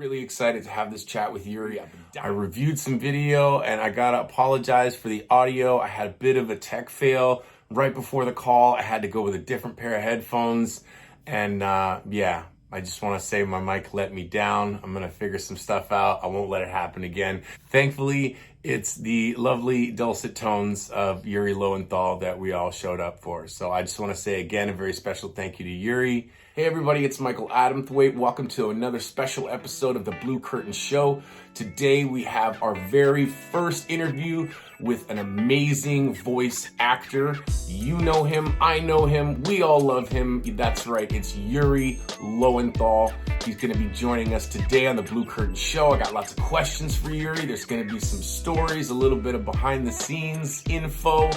Really excited to have this chat with Yuri. I reviewed some video and I gotta apologize for the audio. I had a bit of a tech fail right before the call. I had to go with a different pair of headphones. And yeah, I just want to say my mic let me down. I'm going to figure some stuff out. I won't let it happen again. Thankfully, it's the lovely dulcet tones of Yuri Lowenthal that we all showed up for. So I just want to say again a very special thank you to Yuri. Hey everybody, it's Michael Adamthwaite. Welcome to another special episode of the Blue Curtain Show. Today we have our very first interview with an amazing voice actor. You know him, I know him, we all love him. That's right, it's Yuri Lowenthal. He's going to be joining us today on the Blue Curtain Show. I got lots of questions for Yuri. There's going to be some stories, a little bit of behind the scenes info.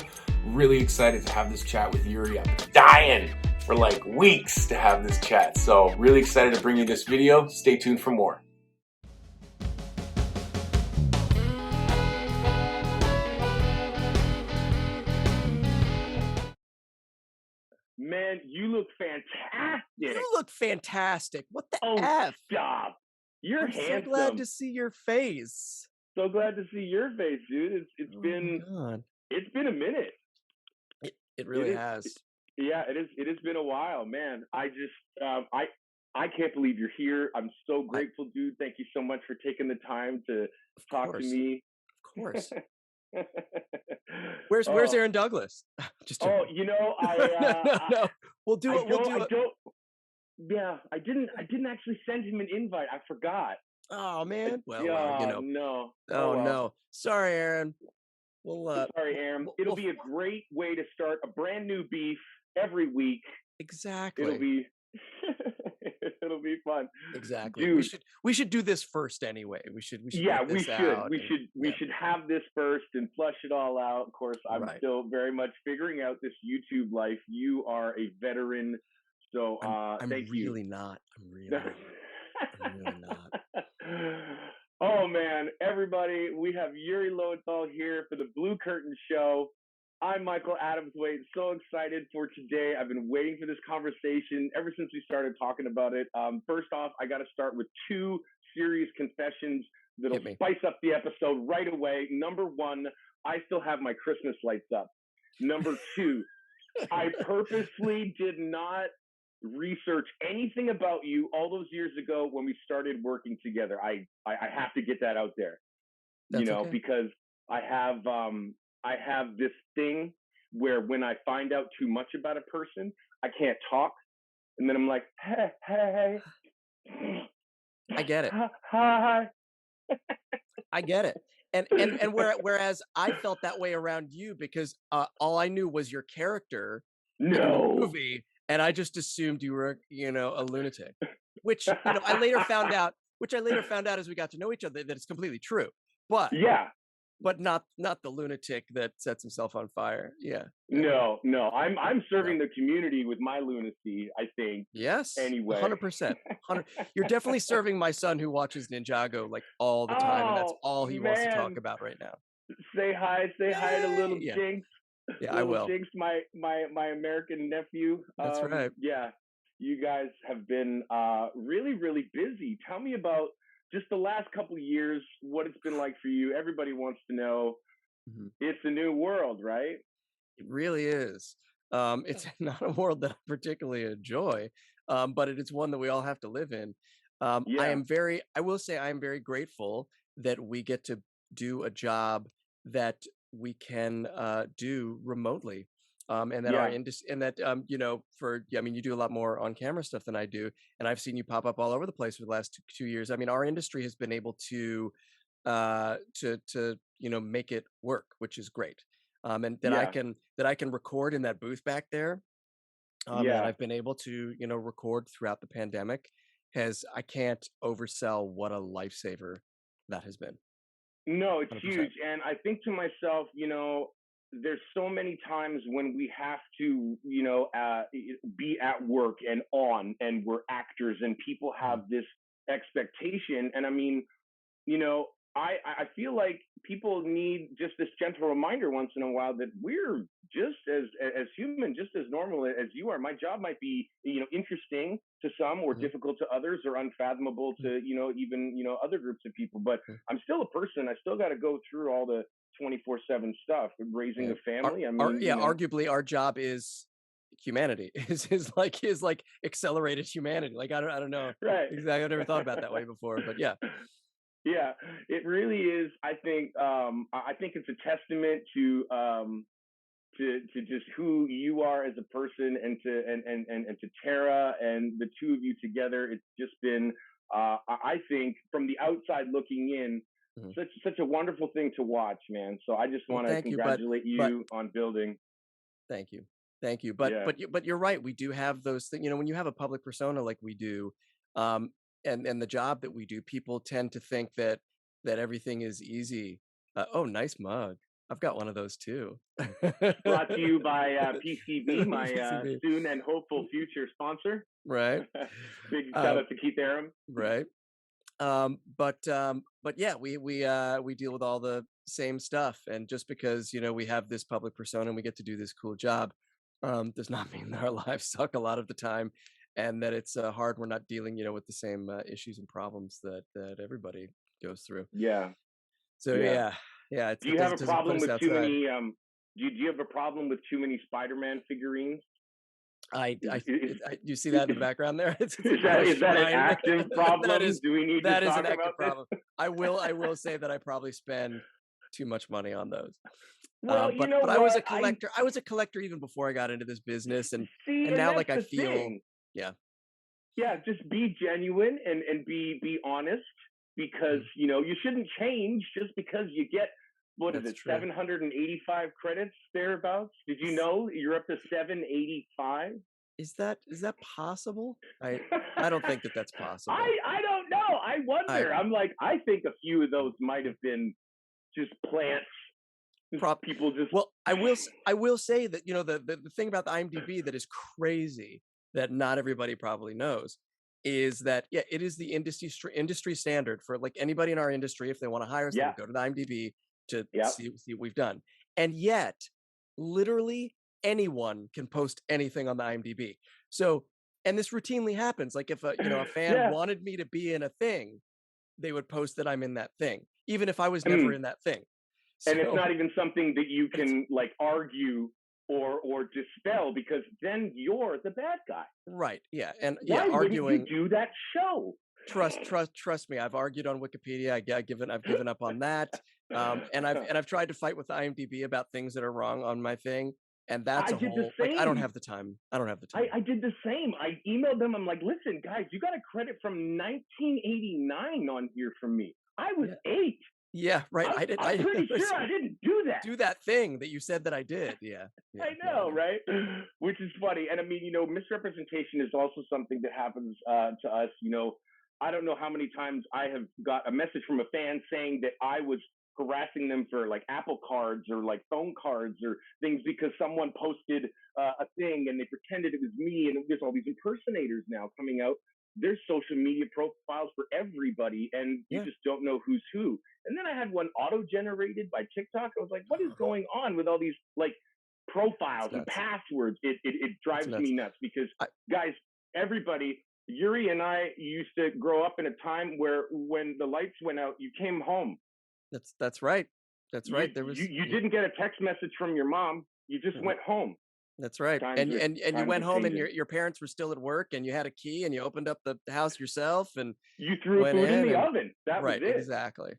Really excited to have this chat with Yuri. I've been dying for like weeks to have this chat. So really excited to bring you this video. Stay tuned for more. Man, you look fantastic. You look fantastic. What the Oh, F? stop. You're I'm handsome. so glad to see your face. So glad to see your face, dude. It's Oh been my God. it's been a minute. It really is- has. Yeah, it has been a while, man. I just I can't believe you're here. I'm so grateful, dude. Thank you so much for taking the time to Of talk course. to me. Of course. Where's Aaron Douglas? Just Oh, joking. you know, I no. We'll do I it. We'll don't, do I it. don't. Yeah, I didn't actually send him an invite. I forgot. Oh man. Well, Yeah, you know. no. Oh well. no. Sorry, Aaron. We'll Sorry, Aaron. It'll be a great way to start a brand new beef every week. exactly. It'll be it'll be fun. Exactly. Dude. We should do this first anyway. We should Yeah, get we this should. out We and- should we yeah. should have this first and flush it all out. Of course, I'm Right. still very much figuring out this YouTube life. You are a veteran, so I'm thank really you. not. I'm really not. I'm really not. Oh man, everybody, we have Yuri Lowenthal here for the Blue Curtain Show. I'm Michael Adamthwaite. So excited for today. I've been waiting for this conversation ever since we started talking about it. First off, I got to start with two serious confessions that'll Hit me. spice up the episode right away. Number one, I still have my Christmas lights up. Number two, I purposely did not research anything about you all those years ago when we started working together. I have to get that out there, That's okay. because I have this thing where when I find out too much about a person, I can't talk, and then I'm like, hey, I get it. hi. I get it. And whereas I felt that way around you because all I knew was your character in the No. movie, and I just assumed you were, a lunatic. Which I later found out. As we got to know each other that it's completely true. But Yeah. but not the lunatic that sets himself on fire. Yeah. No. I'm serving the community with my lunacy, I think. Yes. Anyway. 100%. You're definitely serving my son who watches Ninjago like all the time, and that's Oh, all he wants to talk man. about right now. Say hi to little Yeah. Jinx. Yeah, I Little will. Jinx, my American nephew. That's right. Yeah, you guys have been really, really busy. Tell me about just the last couple of years, what it's been like for you. Everybody wants to know. Mhm. It's a new world, right? It really is. It's not a world that I particularly enjoy, but it is one that we all have to live in. Yeah. I will say I am very grateful that we get to do a job that we can do remotely. And that our Yeah. industry, and that you do a lot more on camera stuff than I do, and I've seen you pop up all over the place for the last 2 years. I mean, our industry has been able to make it work, which is great. And that I can record in that booth back there. And Yeah. I've been able to record throughout the pandemic. I can't oversell what a lifesaver that has been. No, it's 100%. huge. And I think to myself, there's so many times when we have to, be at work and on, and we're actors, and people have this expectation. And I mean, I feel like people need just this gentle reminder once in a while that we're just as human, just as normal as you are. My job might be, interesting to some or Mhm. difficult to others or unfathomable Mhm. to, even, other groups of people, but I'm still a person. I still got to go through all the 24/7 stuff, raising Yeah. a family. I Our mean, yeah, arguably our job is humanity. Is like accelerated humanity. Like I don't know right. exactly. I've never thought about it that way before, but yeah. Yeah, it really is. I think it's a testament to just who you are as a person, and to Tara, and the two of you together. It's just been, I think, from the outside looking in, Mhm. such a wonderful thing to watch, man. So I just Well, want to thank you, congratulate but you on building. thank you. Thank you. But Yeah, but you but you're right. We do have those things. When you have a public persona like we do, um, and the job that we do, people tend to think that everything is easy. Oh, nice mug. I've got one of those too. brought to you by PCB, my PCB, soon and hopeful future sponsor. right? Big shout Um, out to Keith Aram. right. But yeah, we deal with all the same stuff, and just because we have this public persona and we get to do this cool job, does not mean that our lives suck a lot of the time, and that it's hard. We're not dealing with the same issues and problems that everybody goes through. Yeah, So yeah. yeah, yeah, Do it you have doesn't a doesn't put problem us with too outside. many? Do you have a problem with too many Spider-Man figurines? I, Is I, is, you see that in the background there? It's a is little that an shrine. active that problem? is Do we need to that is an talk active about this? problem. I will say that I probably spend too much money on those. Well, you know But I was a what? I collector. I was a collector even before I got into this business, see, and and now that's like I the feel, thing. yeah, Yeah, just be genuine and be honest, because mhm, you shouldn't change just because you get, what is that's it, true. 785 credits thereabouts. Did you Is know you're up to 785? is that possible? I don't think that that's possible. I don't know. I I wonder. I'm like, I think a few of those might have been just plants. Just prop. people just. Well, I will say that the thing about the IMDb that is crazy that not everybody probably knows is that, yeah, it is the industry standard for like anybody in our industry. If they want to hire us, they Yeah. would go to the IMDb to Yep. see what we've done. And yet, literally anyone can post anything on the IMDb. So, and this routinely happens. Like if a fan Yeah. wanted me to be in a thing, they would post that I'm in that thing, even if I was never Mm. in that thing. And it's So not even something that you it's can like argue or dispel, because then you're the bad guy. right. Yeah. And yeah, Why wouldn't you arguing, do that show? trust me. I've argued on Wikipedia. I've given up on that. And I've tried to fight with the IMDb about things that are wrong on my thing. And that's I a did the whole, like, I don't same. have the time. I don't have the time. I did the same. I emailed them. I'm like, listen, guys, you got a credit from 1989 on here from me. I was Yeah. 8. Yeah. Right. I'm pretty sure I didn't do that. do that thing that you said that I did. Yeah. Yeah. I No, I know, know. right? Which is funny. And I mean, misrepresentation is also something that happens to us. I don't know how many times I have got a message from a fan saying that I was harassing them for like Apple cards or like phone cards or things, because someone posted a thing and they pretended it was me. And there's all these impersonators now coming out. There's social media profiles for everybody, and you Yeah. just don't know who's who. And then I had one auto generated by TikTok. I was like, what is going on with all these like It's profiles and nuts. passwords? It It's drives nuts. me nuts, because I, guys, everybody, Yuri and I used to grow up in a time where when the lights went out, you came home. that's right. That's You right. There you was, you didn't get a text message from your mom. You just mhm, went home. that's right. Times And you times went are home and changing. your parents were still at work and you had a key and you opened up the house yourself and You threw went food in in the and oven. That was right, it. exactly.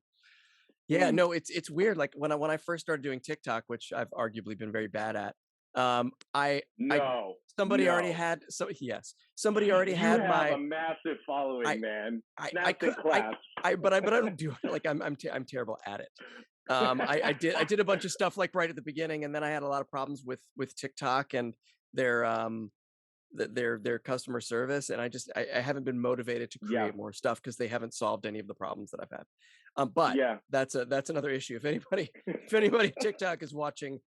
Yeah, Hmm. no, it's weird. Like when I first started doing TikTok, which I've arguably been very bad at, I No, somebody already no. had yes, somebody already You had have a my massive following, I man. I Snaps could and claps. but I don't do it. Like I'm terrible at it. I did a bunch of stuff like right at the beginning, and then I had a lot of problems with TikTok and their their customer service, and I haven't been motivated to Yeah. create more stuff because they haven't solved any of the problems that I've had. But Yeah. that's another issue. If anybody TikTok is watching,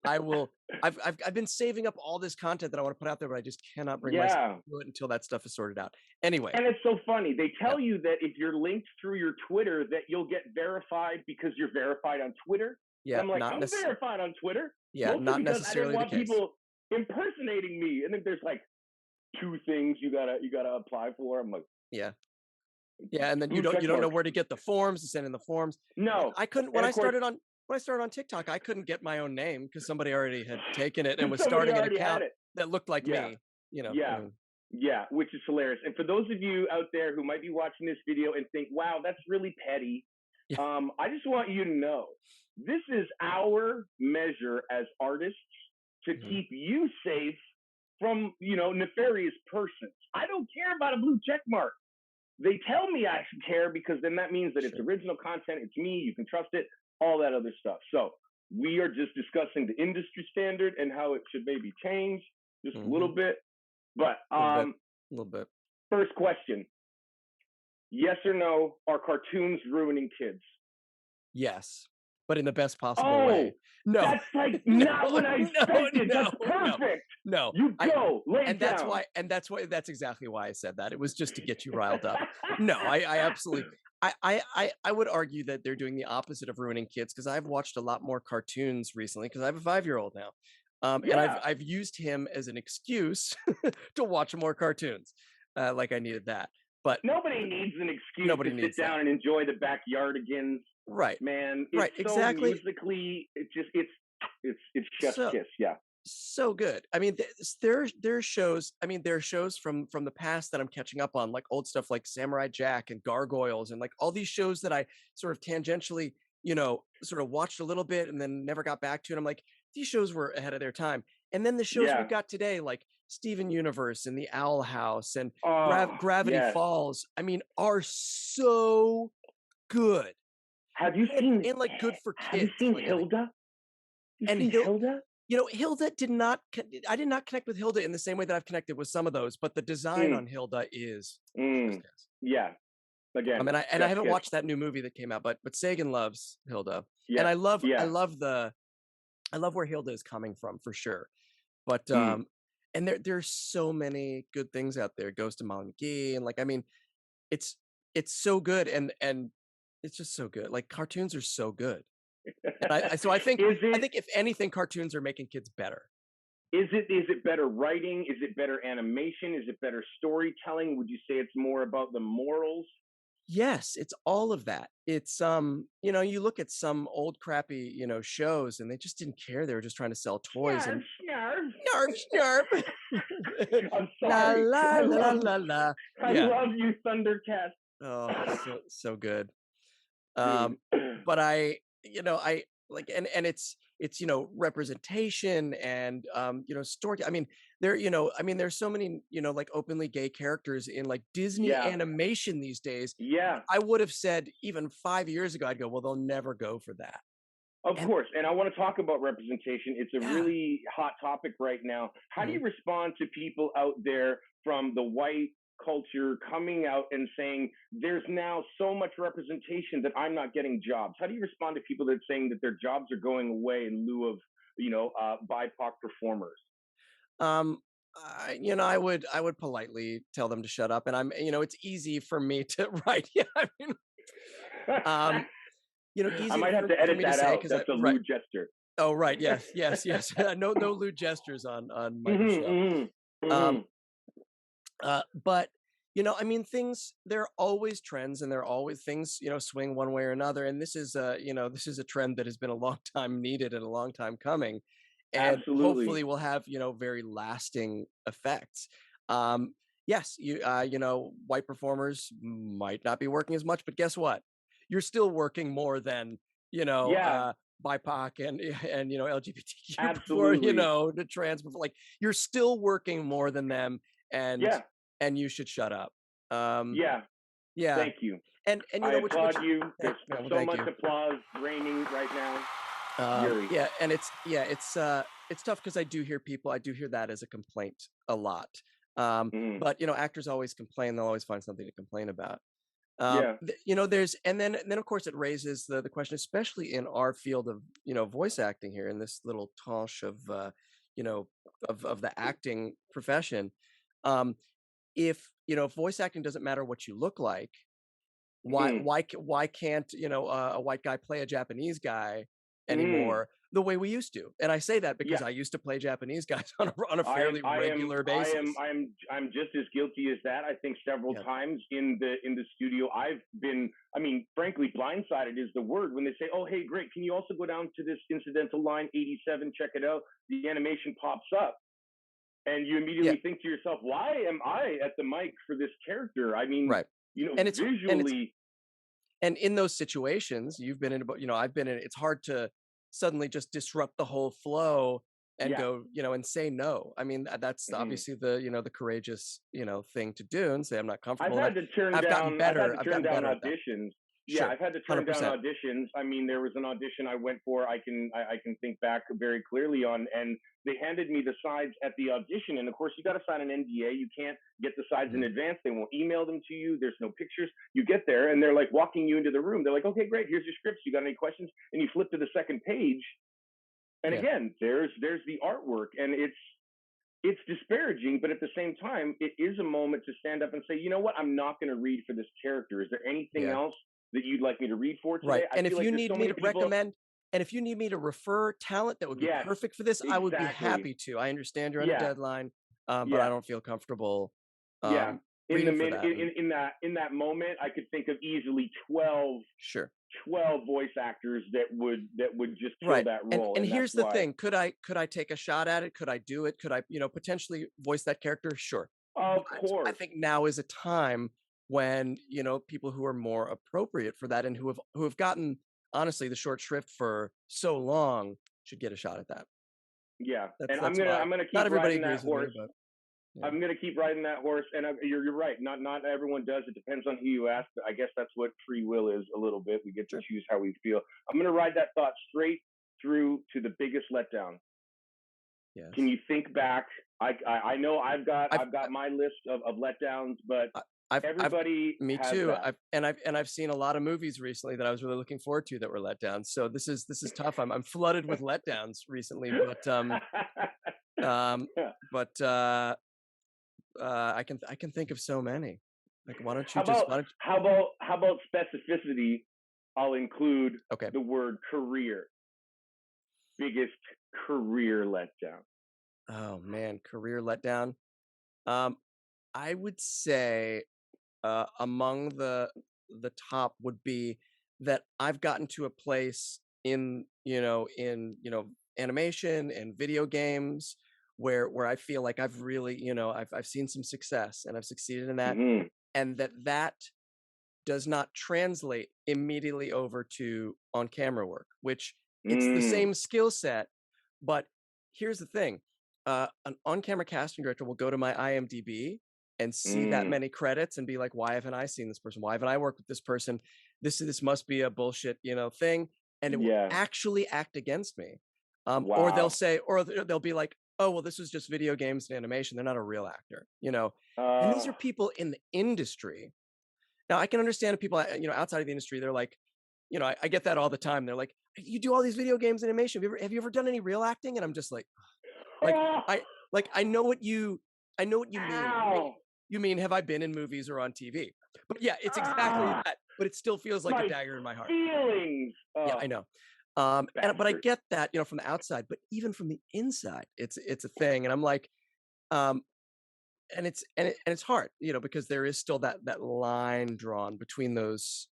I will. I've been saving up all this content that I want to put out there, but I just cannot bring myself Yeah. to do it until that stuff is sorted out. Anyway, And it's so funny. They yeah, tell you that if you're linked through your Twitter, that you'll get verified because you're verified on Twitter. And yeah, I'm like, I'm verified on Twitter, mostly not because I didn't necessarily the want case. people impersonating me. And then there's like two things you gotta apply for. I'm like, Yeah. Yeah, and then you blue don't check you don't know mark. where to get the forms to send in the forms. Yeah, No. I couldn't And of course, when I started on TikTok, I couldn't get my own name because somebody already had taken it and was somebody starting an already had account it. that looked like Yeah. me. Yeah. Yeah, which is hilarious. And for those of you out there who might be watching this video and think, wow, that's really petty, Yeah. I just want you to know this is our measure as artists to Mhm. keep you safe from, nefarious persons. I don't care about a blue check mark. They tell me I should care because then that means that it's Sure. original content, it's me, you can trust it, all that other stuff. So we are just discussing the industry standard and how it should maybe change just a little Mhm. bit. But A little bit. A little bit. first question: yes or no? Are cartoons ruining kids? Yes, but in the best possible Oh, way. No. that's like No, not what I expected. no, That's no, perfect. no. You I go, lay and it that's down. why that's exactly why I said that. It was just to get you riled up. No, I absolutely I would argue that they're doing the opposite of ruining kids because I've watched a lot more cartoons recently because I have a 5-year-old now. And Yeah. I've used him as an excuse to watch more cartoons. Like I needed that. But Nobody needs an excuse nobody to sit needs that. down and enjoy the backyardigans. Right. Man, Right, it's so exactly. musically. It's chef's So kiss. Yeah. so good. I mean, there's shows. I mean, there are shows from the past that I'm catching up on, like old stuff like Samurai Jack and Gargoyles, and like all these shows that I sort of tangentially, sort of watched a little bit and then never got back to. And I'm like, these shows were ahead of their time. And then the shows Yeah. we've got today, like Steven Universe and The Owl House and Oh, Gravity yes. Falls, I mean, are so good Have you seen? and like good for Have you kids. seen Like, Hilda? You and seen Hilda? Hilda did not. I did not connect with Hilda in the same way that I've connected with some of those, but the design on Mm, Hilda is mm, just is. yeah. Again, And I chef's haven't kiss. watched that new movie that came out, but Sagan loves Hilda, and Yes. I Yeah. love where Hilda is coming from for sure. But Mm. and there's so many good things out there. Ghost of Molly McGee, and like I mean, it's it's so good, and it's just so good. Like cartoons are so good, and so I think Is it if anything, cartoons are making kids better. is it better writing? Is it better animation? Is it better storytelling? Would you say it's more about the morals? Yes, it's all of that. It's you look at some old crappy, shows and they just didn't care. They were just trying to sell toys Snarf, and snarf. snarf, snarf. I'm La sorry. la I la love la la. I Yeah. love you, Thundercats, Oh, so good. dude. Um, but I like and it's representation and story. I mean, there's so many, like openly gay characters in like Disney Yeah. animation these days. Yeah. I would have said even 5 years ago, I'd go, well, they'll never go for that. Of And course, and I want to talk about representation. It's a yeah. really hot topic right now. How do Mhm. you respond to people out there from the white culture coming out and saying there's now so much representation that I'm not getting jobs? How do you respond to people that are saying that their jobs are going away in lieu of BIPOC performers? Um, I would politely tell them to shut up, and it's easy for me to right. Yeah, I mean, um, I easy might have for, to for edit me to that say out. because I That's a right. lewd gesture. Oh, right. Yes, yes, yes. No lewd gestures on Michael's show. Mm-hmm, Um, mm-hmm. but I mean, things. There are always trends, and there are always things swing one way or another. And this is a trend that has been a long time needed and a long time coming, and Absolutely. hopefully will have very lasting effects. Um, yes, white performers might not be working as much, but guess what? You're still working more than you know. Yeah, Uh, BIPOC and LGBTQ before absolutely. the trans before, like you're still working more than them, and Yeah, you should shut up. Um, yeah. yeah, Thank you. and I which applaud you. There's yeah, well, so thank much you. applause raining right now. Yuri. Yeah, and it's tough because I do hear that as a complaint a lot. Mm. But actors always complain; they'll always find something to complain about. Yeah. There's and then of course it raises the question, especially in our field of voice acting here in this little tranche of you know of the acting profession. Um, if voice acting doesn't matter what you look like, Mm. why can't a white guy play a Japanese guy Mm. anymore the way we used to? And I say that because Yeah. I used to play Japanese guys on a I am fairly I am regular I am basis. I'm just as guilty as that. I think several Yeah, times in the studio I've been, I mean, frankly, blindsided is the word when they say, "Oh, hey, great. Can you also go down to this incidental line 87, check it out?" The animation pops up and you yeah, immediately think to yourself, "Why am I at the mic for this character?" I mean, right. And it's visually, and in those situations, you've been in, I've been in. It's hard to suddenly just disrupt the whole flow and yeah. go, and say no. I mean, that's Mhm. obviously the courageous, thing to do and say I'm not I've comfortable. And had to turn I've gotten down I've had better. to I've turn gotten down better at that. auditions. Yeah, Sure, I've had to turn down 100%. auditions. I mean, there was an audition I went for. I can think back very clearly on, and they handed me the sides at the audition, and of course you got to sign an NDA. You can't get the sides in Mhm. advance. They won't email them to you. There's no pictures. You get there, and they're like walking you into the room. They're like, "Okay, great. Here's your scripts. You got any questions?" And you flip to the second page, and Yeah, again, there's the artwork, and it's disparaging, but at the same time, it is a moment to stand up and say, you know what, I'm not going to read for this character. Is there anything yeah. else that you'd like me to read for today? Right, I and feel if like you there's need so me many to people. recommend and if you need me to refer talent that would be Yes, perfect for this, I would be exactly. happy to. I understand you're on a Yeah, deadline, but I yeah, don't feel comfortable, yeah. In the reading for min that, and in that moment, I could think of easily 12, sure. 12 voice actors that would just kill Right, that and role, and and that's here's the why. thing, could I take a shot at it? Could I do it? Could I, potentially voice that character? Sure. Of But I course. think now is a time when, people who are more appropriate for that and who have gotten, honestly, the short shrift for so long should get a shot at that. Yeah, That's and that's I'm my gonna not keep everybody riding that agrees with me, horse. but yeah. I'm gonna keep riding that horse, and you're right. Not everyone does. It depends on who you ask. But I guess that's what free will is a little bit. We get to Sure. choose how we feel. I'm gonna ride that thought straight through to the biggest letdown. Can Yes. you think back? I know I've I've got my list of letdowns, but I I've everybody me has too. that. I've seen a lot of movies recently that I was really looking forward to that were letdowns. So this is tough. I'm flooded with letdowns recently, um, but I can think of so many. Like, why don't you how just about why don't how about specificity? I'll include okay. the word career. Biggest career letdown. Oh man, career letdown. Um, I would say among the top would be that I've gotten to a place in animation and video games where I feel like I've really I've seen some success and I've succeeded in that, Hmm. and that does not translate immediately over to on camera work, which it's the Mm, same skill set. But here's the thing, an on camera casting director will go to my IMDb and see that mm, many credits and be like, why haven't I seen this person? Why haven't I worked with this person? This must be a bullshit thing, and it will yeah. actually act against me. Or they'll Wow. say, or they'll be like, oh well, this was just video games and animation, they're not a real actor. And these Uh, are people in the industry. Now I can understand if people, outside of the industry, they're like, I get that all the time. They're like, "You do all these video games and animation. Have you ever done any real acting?" And I'm just like oh, I I know what you mean. ow. You mean, have I been in movies or on TV? But yeah, it's exactly Ah, that. But it still feels like a my dagger in my heart. feelings. Yeah, Oh, I know. But I bastard. get that, from the outside. But even from the inside, it's a thing. And I'm like, um, and it's hard, because there is still that line drawn between those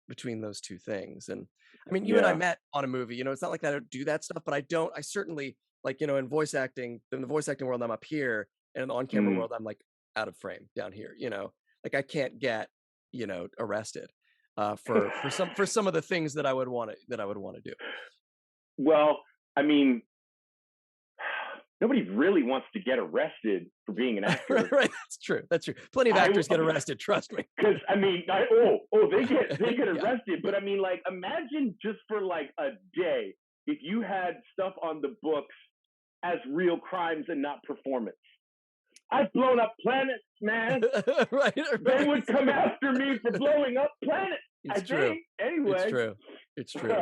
two things. And I mean, you and I Yeah. met on a movie. It's not like I don't do that stuff, but I certainly, like, in the voice acting world, I'm up here, and in the on camera Mm. world, I'm like out of frame down here. Like, I can't get arrested for some of the things that I would want to do. Well, I mean, nobody really wants to get arrested for being an Right, actor. right, that's true. Plenty of I actors get arrested, trust me. because I mean, they get Yeah, arrested, yeah. but I mean, like, imagine just for like a day if you had stuff on the books as real crimes and not performance. I've blown up planets, man. Right, They right. would come after me for blowing up planets, I It's true. think. It's Anyway, true. It's true.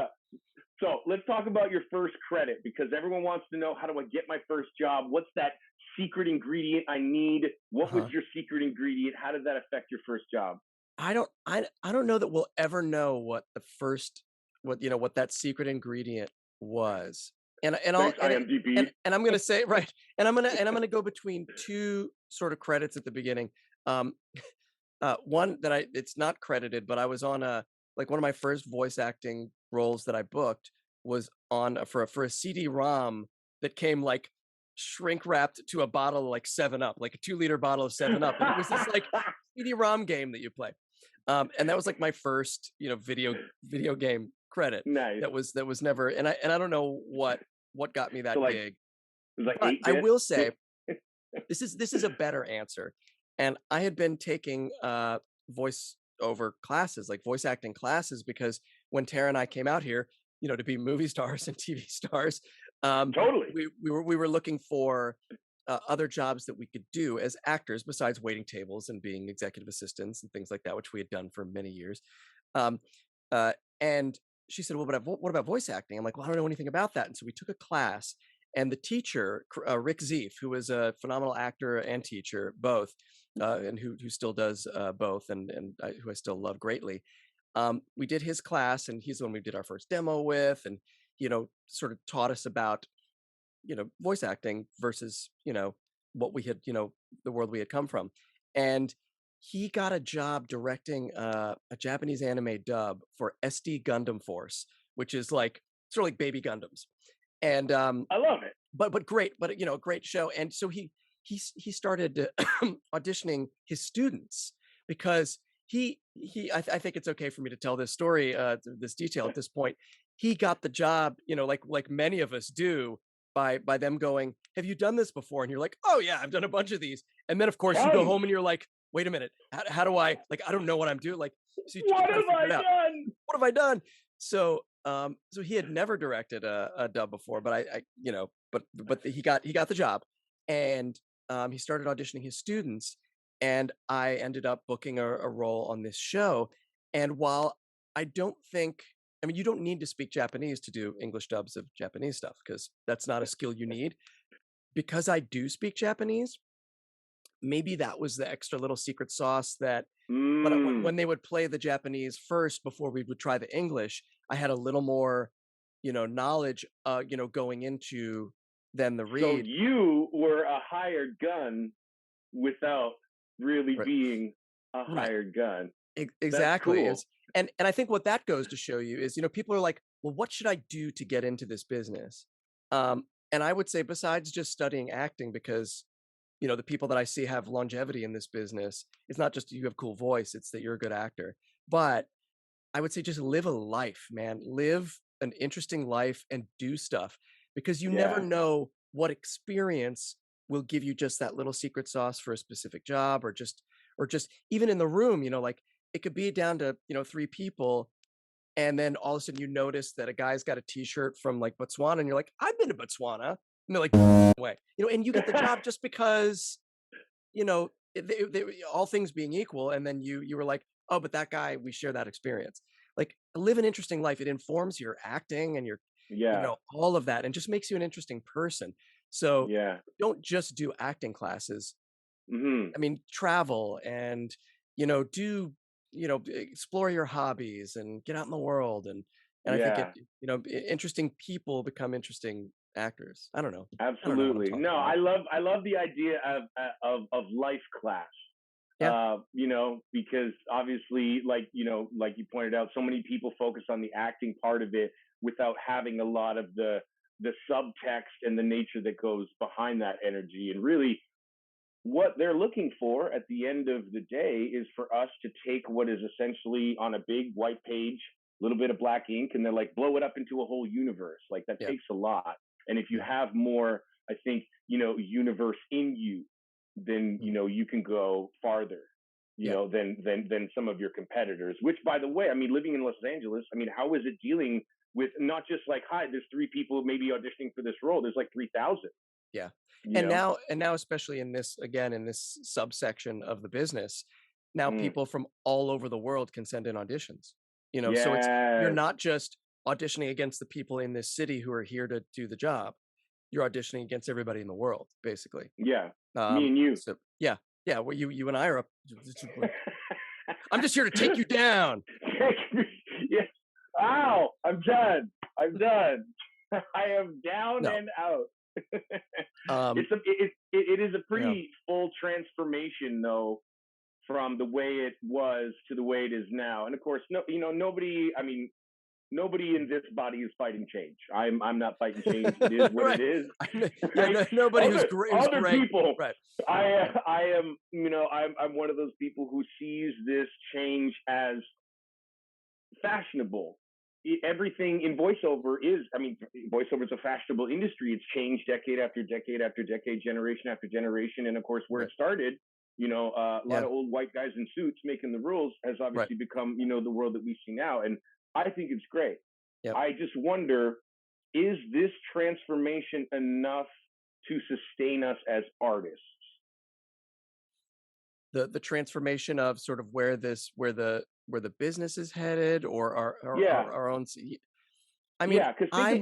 so let's talk about your first credit because everyone wants to know, how do I get my first job? What's that secret ingredient I need? What was Uh-huh. your secret ingredient? How did that affect your first job? I don't know that we'll ever know what the first what that secret ingredient was. And I'll Thanks, IMDb. and I'm gonna say right, and I'm gonna go between two sort of credits at the beginning. Um, one that it's not credited, but I was on a like one of my first voice acting roles that I booked was on for a CD-ROM that came like shrink wrapped to a bottle of like 7 Up, like a 2-liter bottle of 7 Up, and it was this like CD-ROM game that you play. And that was like my first, video game credit. Nice. That was never, and I don't know what got me So that like, gig, it was like but 8 I bit. will say this is a better answer. And I had been taking voice over classes, like voice acting classes, because when Tara and I came out here, to be movie stars and TV stars, um, Totally. we were looking for other jobs that we could do as actors besides waiting tables and being executive assistants and things like that, which we had done for many years. Um, and she said, "Well, but what about voice acting?" I'm like, "Well, I don't know anything about that." And so we took a class, and the teacher, Rick Zeef, who was a phenomenal actor and teacher, both, and who still does both, and who I still love greatly. We did his class, and he's the one we did our first demo with, and sort of taught us about voice acting versus what we had the world we had come from. And he got a job directing a Japanese anime dub for SD Gundam Force, which is like sort of like baby Gundams. And I love it. but great, but great show. And so he started auditioning his students because I think it's okay for me to tell this story, this detail at this point. He got the job, like many of us do, by them going, "Have you done this before?" And you're like, "Oh yeah, I've done a bunch of these." And then of course you go Tons. home and you're like, "Wait a minute, how do I like? I don't know what I'm doing." Like, so you What try to have figure I it out. done? What have I done? So he had never directed a dub before, but but he got the job, and he started auditioning his students, and I ended up booking a role on this show. And while I don't think, I mean, you don't need to speak Japanese to do English dubs of Japanese stuff because that's not a skill you need. Because I do speak Japanese, maybe that was the extra little secret sauce that Mm. when they would play the Japanese first before we would try the English, I had a little more, knowledge, going into than the So read. you were a hired gun without really Right, being a right, hired gun. That's exactly. cool. Is and I think what that goes to show you is, people are like, well, what should I do to get into this business? And I would say besides just studying acting, because the people that I see have longevity in this business, it's not just you have cool voice, it's that you're a good actor. But I would say just live a life, man. Live an interesting life and do stuff because you never Yeah. know what experience will give you just that little secret sauce for a specific job, or just even in the room, like it could be down to, three people, and then all of a sudden you notice that a guy's got a t-shirt from like Botswana, and you're like, "I've been to Botswana." And they're like, "Way." And you get the job just because, all things being equal, and then you were like, "Oh, but that guy, we share that experience." Like, live an interesting life. It informs your acting and your, Yeah. all of that, and just makes you an interesting person. So Yeah. don't just do acting classes. Hmm. I mean, travel and, do, explore your hobbies and get out in the world. And I think Yeah. interesting people become interesting actors. I don't know. I don't know what I'm Absolutely. talking No, about. I love the idea of life class. Yeah. Because obviously, like you pointed out, so many people focus on the acting part of it without having a lot of the subtext and the nature that goes behind that energy. And really, what they're looking for at the end of the day is for us to take what is essentially on a big white page, a little bit of black ink, and they're like, blow it up into a whole universe. Like that Yeah. takes a lot. And if you Yeah. have more, I think, universe in you, then, Mm. you can go farther, Yeah. than some of your competitors, which by the way, I mean, living in Los Angeles, I mean, how is it dealing with not just like, hi, there's three people maybe auditioning for this role. There's like 3,000. Yeah. you know? And now especially in this, again, in this subsection of the business, now Mm. people from all over the world can send in auditions. So it's you're Yes. not just auditioning against the people in this city who are here to do the job. You're auditioning against everybody in the world, basically. Yeah. Me and you. So yeah, yeah, well you and I are up. I'm just here to take you down. Yes. Ow! I'm done. I'm done. I am down No. and out. Um, It is a yeah. pretty full transformation though from the way it was to the way it is now. And of course, no, nobody. I mean, nobody in this body is fighting change. I'm not fighting change. It is what it Right. is. Yeah, Right? nobody who's Other great. people. Right. I am. I'm one of those people who sees this change as fashionable. Everything in voiceover is, I mean, voiceover is a fashionable industry. It's changed decade after decade after decade, generation after generation. And of course, where Right. it started, a lot Yeah. of old white guys in suits making the rules has Right. obviously become, the world that we see now. And I think it's great. Yep. I just wonder, is this transformation enough to sustain us as artists? The transformation of sort of where the business is headed, or Yeah. our own. I mean, Yeah, because I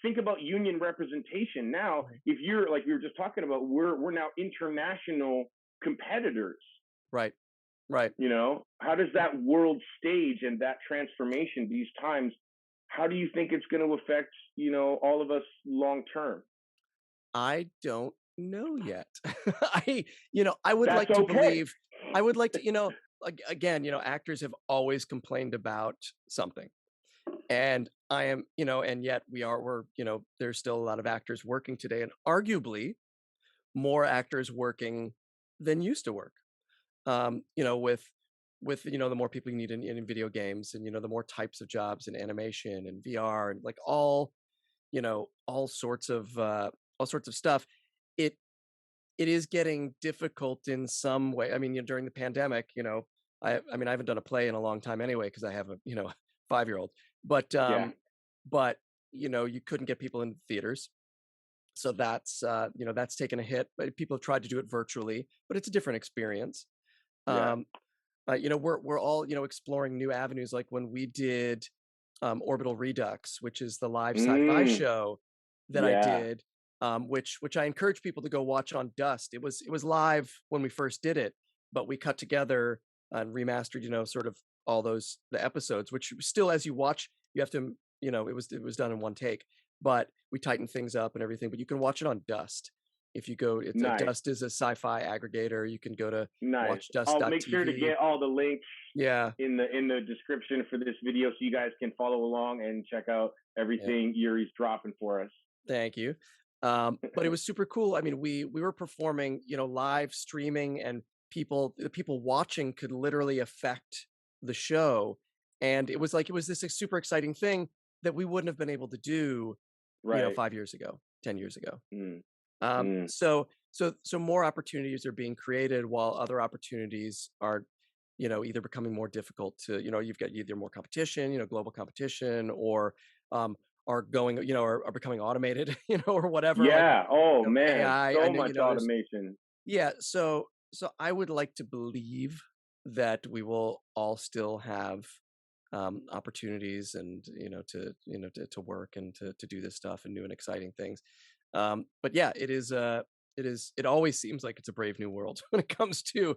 think about union representation. Now, right, if you're like we were just talking about, we're now international competitors. right, right. How does that world stage and that transformation these times? How do you think it's going to affect all of us long term? I don't know yet. I would That's like to okay. believe. I would like to, again, actors have always complained about something. And I am, and yet there's still a lot of actors working today, and arguably more actors working than used to work. With the more people you need in video games, and the more types of jobs in animation and VR, and like all sorts of stuff. It it is getting difficult in some way. I mean, during the pandemic, I mean, I haven't done a play in a long time anyway because I have a 5-year-old. But Yeah. but you couldn't get people in theaters, so that's taken a hit. But people have tried to do it virtually, but it's a different experience. Yeah. Um, we're all exploring new avenues, like when we did Orbital Redux, which is the live sci-fi Mm, show that I yeah. did, which I encourage people to go watch on Dust. It was live when we first did it, but we cut together and remastered, sort of all the episodes, which still, as you watch, you have to, it was done in one take, but we tightened things up and everything. But you can watch it on Dust. If you go, Nice. Dust is a sci-fi aggregator. You can go to Nice. I'll make sure to watchdust.tv. get all the links Yeah, in the description for this video so you guys can follow along and check out yeah. everything Yuri's dropping for us. Thank you. But it was super cool. I mean, we were performing, live streaming, and the people watching could literally affect the show. And it was this super exciting thing that we wouldn't have been able to do, Right. 5 years ago, 10 years ago. Mm, mm. So more opportunities are being created, while other opportunities are, either becoming more difficult to, you've got either more competition, global competition, or um, are going, are becoming automated, or whatever, like, Yeah. Oh man, AI. I so know, much there's, automation. yeah. So I would like to believe that we will all still have opportunities, and to work and to do this stuff and new and exciting things. But yeah, it always seems like it's a brave new world when it comes to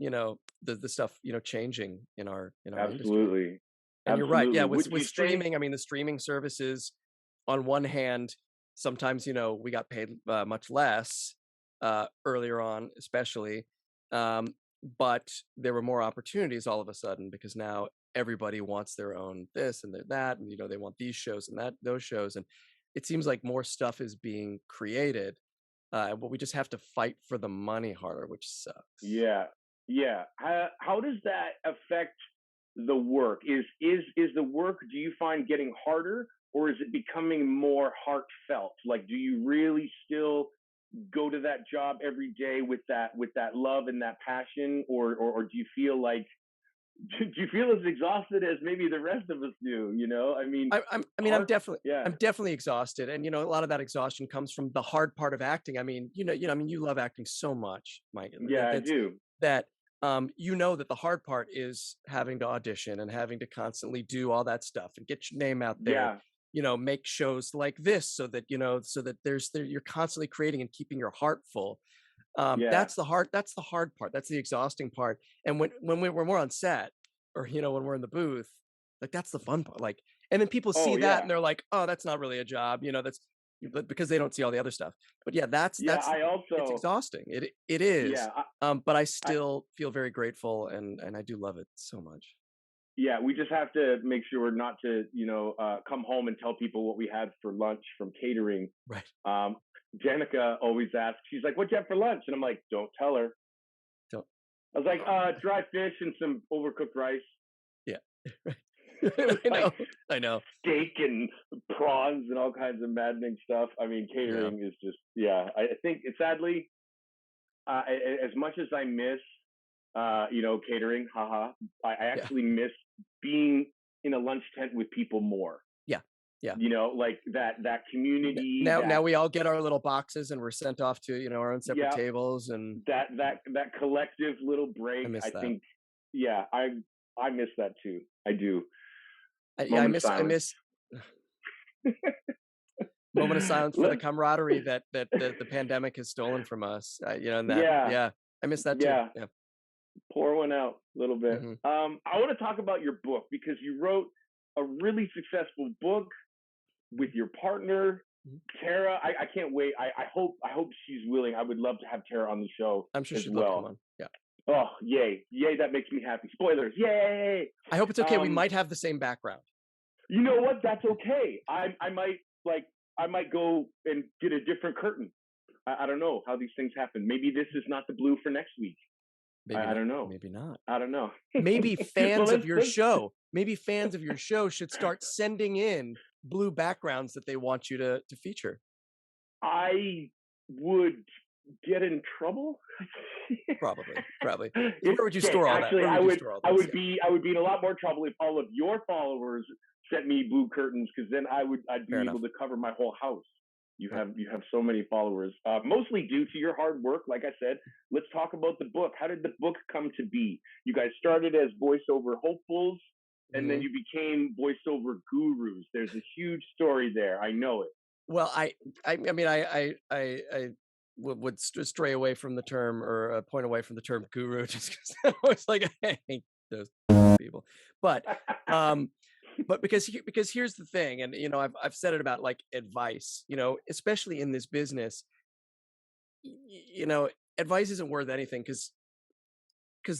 the stuff changing in our industry. Absolutely. And you're right, yeah, Absolutely. with Would you say? streaming, I mean, the streaming services, on one hand, sometimes we got paid much less earlier on, especially, um, but there were more opportunities all of a sudden, because now everybody wants their own this and their that, and they want these shows and those shows, and it seems like more stuff is being created, but we just have to fight for the money harder, which sucks. Yeah. Yeah. How does that affect the work? Is the work, do you find, getting harder, or is it becoming more heartfelt? Like, do you really still go to that job every day with that love and that passion, or do you feel like do you feel as exhausted as maybe the rest of us do? You know, I mean, I mean, hard. Yeah, I'm definitely exhausted, and a lot of that exhaustion comes from the hard part of acting. I mean, I mean, you love acting so much, Mike. yeah, I do. That that the hard part is having to audition and having to constantly do all that stuff and get your name out there. Yeah, Make shows like this so that you're constantly creating and keeping your heart full. yeah. That's the hard part. That's the exhausting part. And when we're on set, or when we're in the booth, like that's the fun part. Like, and then people Oh see that yeah, and they're like, oh, that's not really a job. But because they don't see all the other stuff. But yeah, yeah. I it's also, exhausting. It is. yeah, But I I still feel very grateful, and I do love it so much. yeah. We just have to make sure not to, come home and tell people what we had for lunch from catering. Right. Um, Danica always asks, she's like, "What'd you have for lunch?" And I'm like, "Don't tell her." Don't. I was like, "Dry fish and some overcooked rice." Yeah. It was I like know. I know. steak and prawns and all kinds of maddening stuff. I mean, Yeah. catering is just, yeah. I think sadly, as much as I miss, catering, haha, I Yeah. actually miss being in a lunch tent with people more. Yeah. Yeah. Like that community, Now we all get our little boxes and we're sent off to our own separate yeah, tables, and that collective little I break. miss I that. think, yeah, I miss that too. I do. Yeah, Moment of I silence. miss moment of silence for the Let- camaraderie that the pandemic has stolen from us. And that, yeah, yeah, I miss that too. yeah. Yeah. Pour one out a little bit. Hmm. I want to talk about your book because you wrote a really successful book with your partner, Hmm. Tara. I can't wait. I hope she's willing. I would love to have Tara on the show I'm sure as she'd love to come well. on. Yeah. Oh, yay. Yay, that makes me happy. Spoilers. Yay. I hope it's okay. We Um, might have the same background. you know what? That's okay. I might go and get a different curtain. I don't know how these things happen. Maybe this is not the blue for next week. Maybe I not. don't know. Maybe not. I don't know. Maybe Well, fans of your show, should start sending in blue backgrounds that they want you to feature. I would get in trouble. Probably. If, Where would you okay, store all that? actually, Where I would you would store all I those? would be in a lot more trouble if all of your followers sent me blue curtains, because then I'd be Fair able enough. to cover my whole house. You Right. have so many followers, mostly due to your hard work. Like I said, let's talk about the book. How did the book come to be? You guys started as voiceover hopefuls, and then Mhm. you became voiceover gurus. There's a huge story there. I know it. Well, I mean, I would stray away from the term, or point away from the term guru, just because I was like, I hate those people. But um, because here's the thing, and I've said it about like advice, especially in this business, advice isn't worth anything, because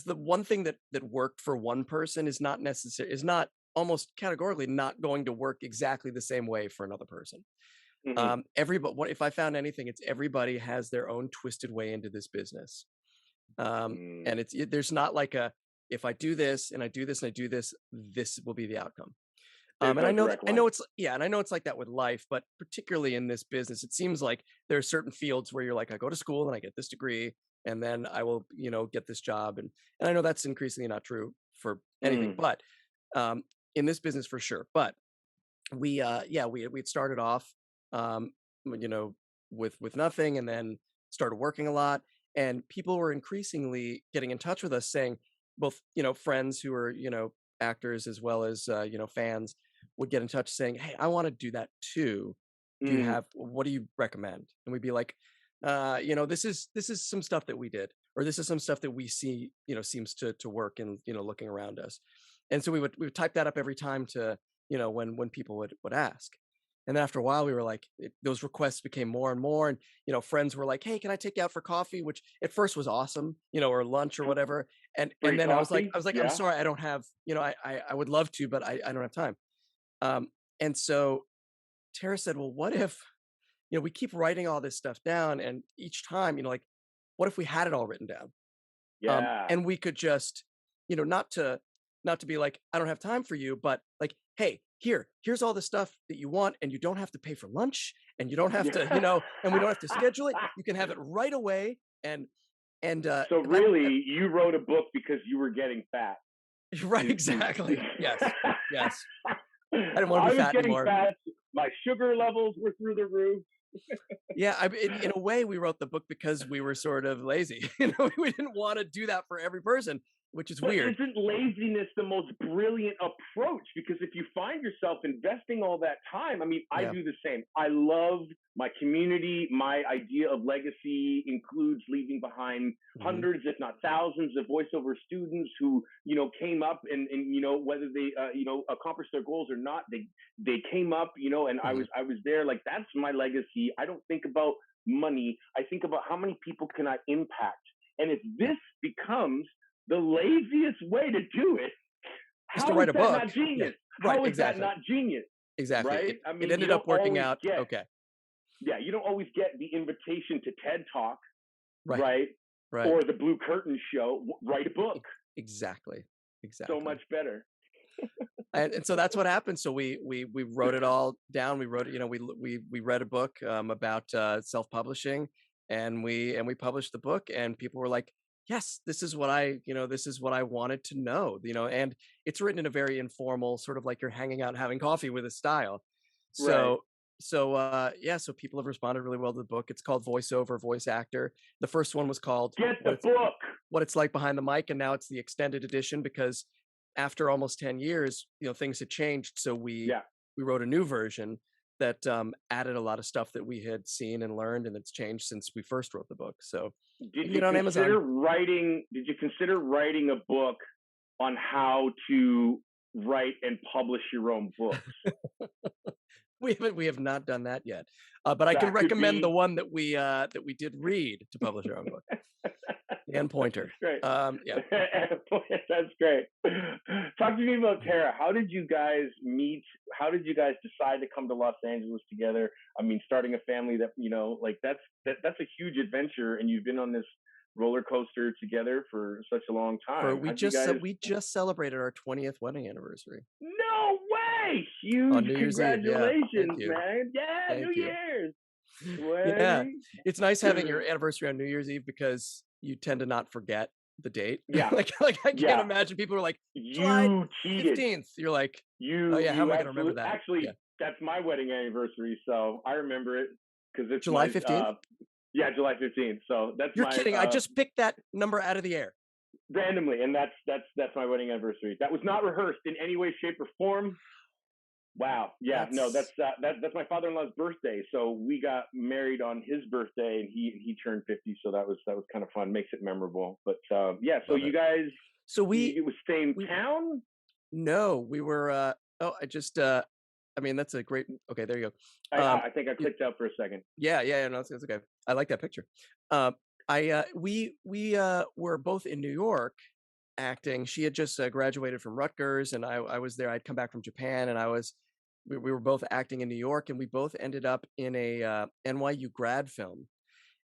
the one thing that worked for one person is not almost categorically not going to work exactly the same way for another person. Hmm. Everybody, what if I found anything, it's everybody has their own twisted way into this business. Mm, And there's not like a, if I do this and I do this and I do this, this will be the outcome. there's And no direct I know line. and I know it's like that with life, but particularly in this business, it seems like there are certain fields where you're like, I go to school and I get this degree, and then I will, get this job. And I know that's increasingly not true for anything, Mm, but um, in this business for sure. But we'd started off, um, you know, with nothing, and then started working a lot, and people were increasingly getting in touch with us, saying, both friends who are actors, as well as fans, would get in touch saying, hey, I want to do that too. mm. What do you recommend? And we'd be like, this is some stuff that we did, or this is some stuff that we see seems to work, and looking around us. And so we would type that up every time, to when people would ask. And then after a while, we were like, those requests became more and more, and friends were like, hey, can I take you out for coffee, which at first was awesome, or lunch or whatever. And Free then coffee? I was like, I'm Yeah. sorry, I don't have, I would love to, but I don't have time. um and so Tara said, well, what if we keep writing all this stuff down, and each time, like, what if we had it all written down, Yeah. and we could just, not to be like, I don't have time for you, but like, hey, here's all the stuff that you want, and you don't have to pay for lunch, and you don't have to, Yeah. and we don't have to schedule it. You can have it right away. And So that really, you wrote a book because you were getting fat. Right, exactly. Yes. Yes. I didn't want to I be was fat getting anymore. fat. My sugar levels were through the roof. Yeah, in a way, we wrote the book because we were sort of lazy. We didn't want to do that for every person, which is But weird. isn't laziness the most brilliant approach? Because if you find yourself investing all that time, I mean, I Yeah. do the same. I love my community. My idea of legacy includes leaving behind Hmm. hundreds, if not thousands, of voiceover students who, came up and whether they, accomplished their goals or not, they came up, and I Hmm. was, I was there. Like, that's my legacy. I don't think about money. I think about how many people can I impact. And if Yeah. this becomes the laziest way to do it, Is to how is write a that book. not Yeah. genius? Right. How is that Exactly. not genius? Exactly. Right? It I it mean, you ended up don't working always out. get, Okay. yeah, you don't always get the invitation to TED Talk, Right. right? Right. Or the Blue Curtain show. Write a book. Exactly. So much Exactly. better. And so that's what happened. So we wrote it all down. We wrote it. We read a book about self-publishing, and we published the book. And people were like, "Yes, this is what I wanted to know." And it's written in a very informal, sort of like you're hanging out and having coffee with a style. Right. So people have responded really well to the book. It's called Voiceover, Voice Actor. The first one was called Get the book. What It's Like Behind the Mic, and now it's the extended edition because after almost 10 years, things had changed. So Yeah. we wrote a new version that added a lot of stuff that we had seen and learned, and it's changed since we first wrote the book. So you Did can you get it on consider Amazon. writing? Did you consider writing a book on how to write and publish your own books? We have not done that yet, but I can That could recommend the be. one that we did read to publish our own book. Dan Pointer. Great. Yeah. That's great. Talk to me about Tara. How did you guys meet? How did you guys decide to come to Los Angeles together? I mean, starting a family that like that's a huge adventure, and you've been on this roller coaster together for such a long For time. How did you guys? we just celebrated our 20th wedding anniversary No way! on Huge New Year's Eve. Yeah. Thank congratulations, you. man! Yeah, New Thank you. Year's. Yeah. Way. It's nice having your anniversary on New Year's Eve because you tend to not forget the date. Yeah, Like I can't yeah. imagine people are like, July You cheated. 15th. You're like, oh You yeah, how am you I gonna remember absolutely that? Yeah. actually that's my wedding anniversary, so I remember it because it's July my 15th? yeah, July 15th. So that's You're my kidding. I just picked that number out of the air. randomly, and that's my wedding anniversary. That was not rehearsed in any way, shape, or form. Wow. Yeah. No, That's that's my father-in-law's birthday. So we got married on his birthday, and he turned 50. So that was kind of fun. Makes it memorable. But yeah. So love you it. guys, So it was same we town. no, we were I just I mean that's a great okay, there you I go. I think I Y- clicked out for a second. yeah, no, it's okay. I like that picture. Um I we were both in New York acting. She had just graduated from Rutgers, and I was there. I'd come back from Japan, and we were both acting in New York, and we both ended up in a NYU grad film,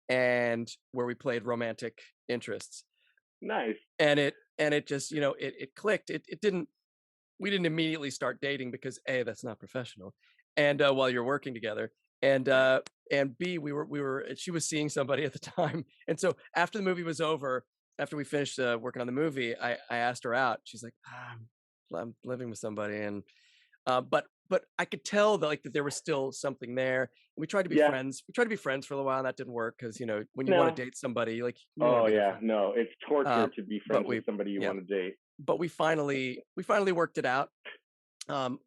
and where we played romantic interests. Nice. And it just it clicked. It didn't We didn't immediately start dating because A, that's not professional, and while you're working together, and B, we were she was seeing somebody at the time, and so after the movie was over, after we finished working on the movie, I asked her out. She's like, I'm living with somebody, and but I could tell that that there was still something there. We tried to be Yeah. friends. We tried to be friends for a little while, and that didn't work because when you want No. to date somebody, you want Oh to be their yeah. friend. No, it's torture Um, to be but friends with somebody you yeah, want to date. but we finally worked it out.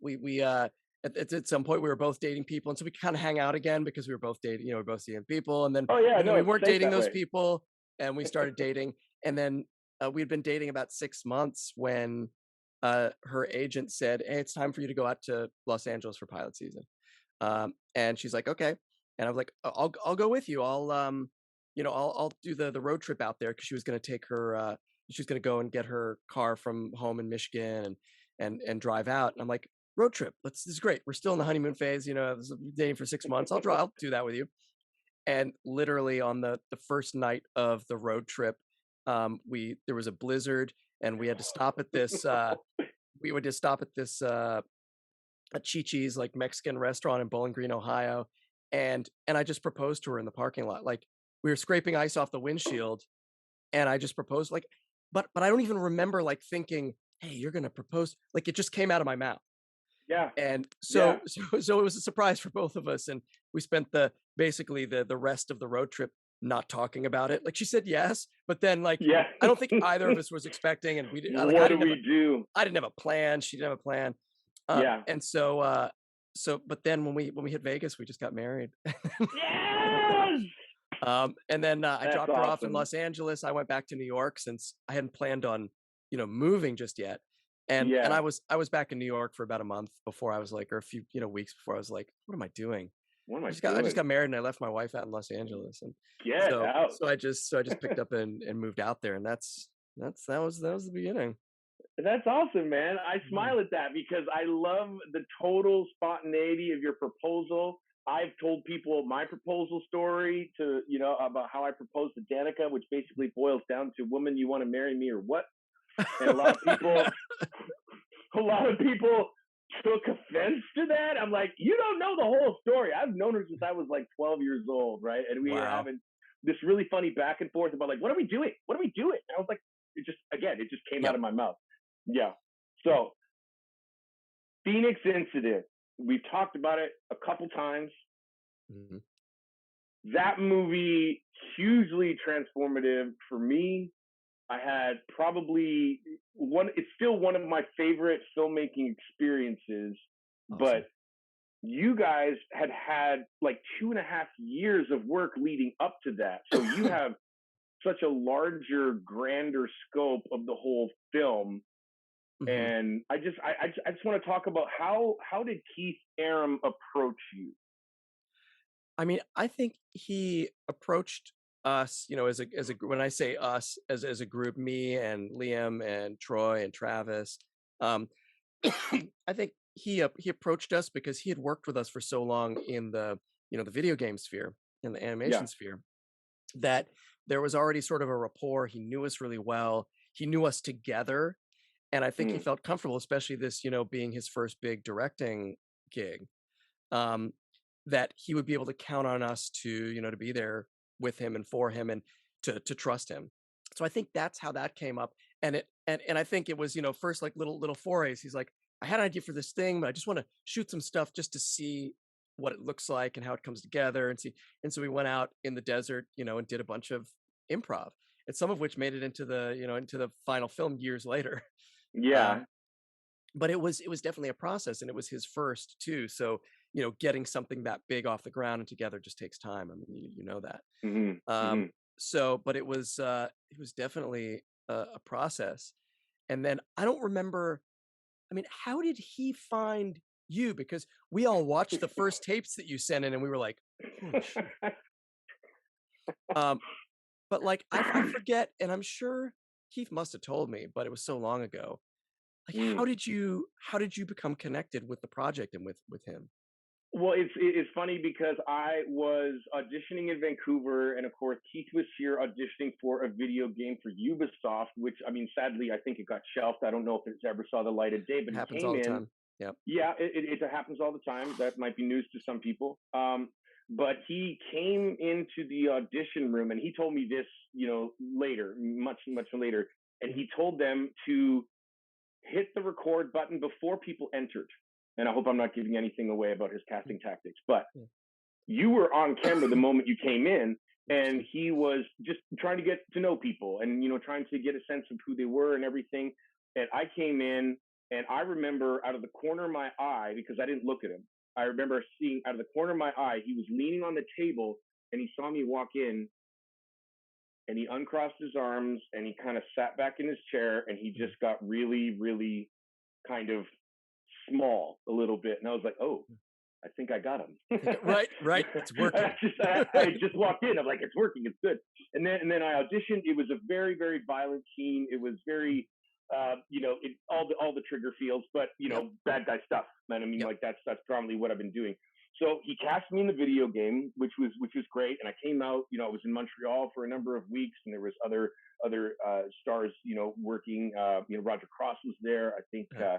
We at some point we were both dating people, and so we could kind of hang out again because we were both dating, we were both seeing people, and then Oh yeah. and then No, we it's weren't safe dating that those way. people, and we started dating, and then we'd been dating about 6 months when her agent said, "Hey, it's time for you to go out to Los Angeles for pilot season." And she's like, "Okay," and I was like, I'll go with you. I'll do the road trip out there because she was going to take her. She was going to go and get her car from home in Michigan and drive out. And I'm like, road trip. This is great. We're still in the honeymoon phase. This is dating for 6 months. I'll do that with you. And literally on the first night of the road trip, there was a blizzard, and we had to stop at this. We would just stop at this a Chi-Chi's like Mexican restaurant in Bowling Green, Ohio, and I just proposed to her in the parking lot. Like we were scraping ice off the windshield, and I just proposed but I don't even remember like thinking, "Hey, you're gonna propose?" Like it just came out of my mouth. Yeah. And Yeah. so it was a surprise for both of us, and we spent basically the rest of the road trip not talking about it. Like, she said yes, but then, like, Yeah. I don't think either of us was expecting, and we did like, What do we do? I didn't have a plan, she didn't have a plan, Yeah. and but then when we hit Vegas, we just got married. Yes. And then, I That's dropped her off in awesome. Los Angeles, I went back to New York since I hadn't planned on, moving just yet, and Yeah. I was back in New York for about a month before I was like or a few, weeks before I was like, "What am I doing?" What am I I just doing? got married and I left my wife out in Los Angeles, and Get out. so I just picked up and moved out there, and that was the beginning. That's awesome, man. I Mhm. smile at that because I love the total spontaneity of your proposal. I've told people my proposal story to, about how I proposed to Danica, which basically boils down to, "Woman, you want to marry me or what?" And a lot of people took offense to that. I'm like, you don't know the whole story. I've known her since I was like 12 years old, right? And we were Wow. having this really funny back and forth about like, what are we doing? What are we doing? And I was like, it just came out Yep. of my mouth. Yeah. So Phoenix incident. We've talked about it a couple times. Mhm. That movie hugely transformative for me. I had probably it's still one of my favorite filmmaking experiences, Awesome. but you guys had like 2.5 years of work leading up to that. So you have such a larger, grander scope of the whole film. Mhm. And I just want to talk about how did Keith Aram approach you? I mean, I think he approached us, when I say us, as a group, me and Liam and Troy and Travis. Um, I think he approached us because he had worked with us for so long in the video game sphere, in the Yeah. animation sphere, that there was already sort of a rapport. He knew us really well. He knew us together, and I think he Mm, felt comfortable, especially this, being his first big directing gig. Um, that he would be able to count on us to, to be there with him and for him and to trust him. So I think that's how that came up. And I think it was, first like little forays. He's like, I had an idea for this thing, but I just want to shoot some stuff just to see what it looks like and how it comes together and see. And so we went out in the desert, and did a bunch of improv, and some of which made it into the final film years later. yeah. Um, but it was definitely a process, and it was his first too. So, getting something that big off the ground and together just takes time. I mean, you know that. Hmm. Um, Hmm. but it was definitely a process. And then I don't remember. I mean, how did he find you? Because we all watched the first tapes that you sent in, and we were like, "Holy shit!" Um, but like, I forget, and I'm sure Keith must have told me, but it was so long ago. Like, Mm. how did you become connected with the project and with him? Well, it's funny because I was auditioning in Vancouver, and of course Keith was here auditioning for a video game for Ubisoft, which I mean, sadly, I think it got shelved. I don't know if it ever saw the light of day, but he Happens came all the in. time. Yep. Yeah, it happens all the time. That might be news to some people. But he came into the audition room, and he told me this, later, much later, and he told them to hit the record button before people entered. And I hope I'm not giving anything away about his Mm, casting tactics, but yeah. you were on camera the moment you came in, and Interesting. he was just trying to get to know people and trying to get a sense of who they were and everything. And I came in, and I remember out of the corner of my eye, because I didn't look at him, I remember seeing out of the corner of my eye he was leaning on the table, and he saw me walk in, and he uncrossed his arms, and he kind of sat back in his chair, and he Mm, just got really, really kind of small a little bit. And I was like, oh, mm. I think I got him. Right, right. It's working. I just walked in. I'm like, it's working. It's good. And then I auditioned. It was a very, very violent scene. It was Mm, very, all the trigger feels, but yep, bad guy stuff. Man, I mean, yep. like that's probably what I've been doing. So he cast me in the video game, which was great. And I came out. I was in Montreal for a number of weeks, and there was other stars, working. Roger Cross was there. I think Uh,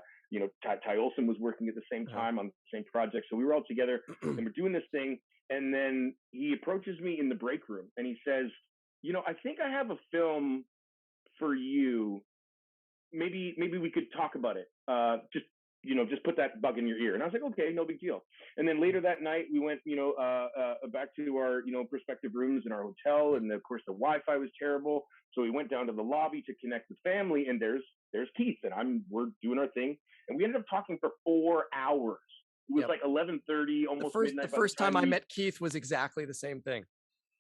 Ty Olson was working at the same uh, time on the same project. So we were all together, and we're doing this thing. And then he approaches me in the break room, and he says, I think I have a film for you. maybe we could talk about it. Just put that bug in your ear. And I was like, okay, no big deal. And then later that night, we went, back to our, prospective rooms in our hotel. And of course, the Wi-Fi was terrible. So we went down to the lobby to connect with family. And there's Keith, and we're doing our thing. And we ended up talking for 4 hours. It was like 11:30, almost midnight. The first time I met Keith was exactly the same thing.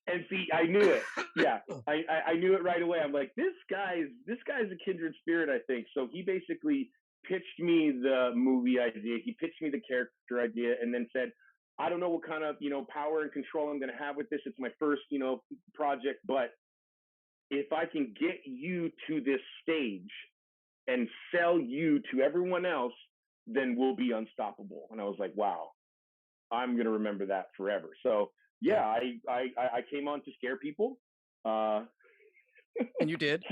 And see, I knew it. Yeah, I knew it right away. I'm like, this guy's a kindred spirit, I think. So he basically pitched me the movie idea. He pitched me the character idea, and then said, I don't know what kind of power and control I'm going to have with this. It's my first project, but if I can get you to this stage and sell you to everyone else, then we'll be unstoppable. And I was like, wow, I'm going to remember that forever. So yeah, I came on to scare people. And you did.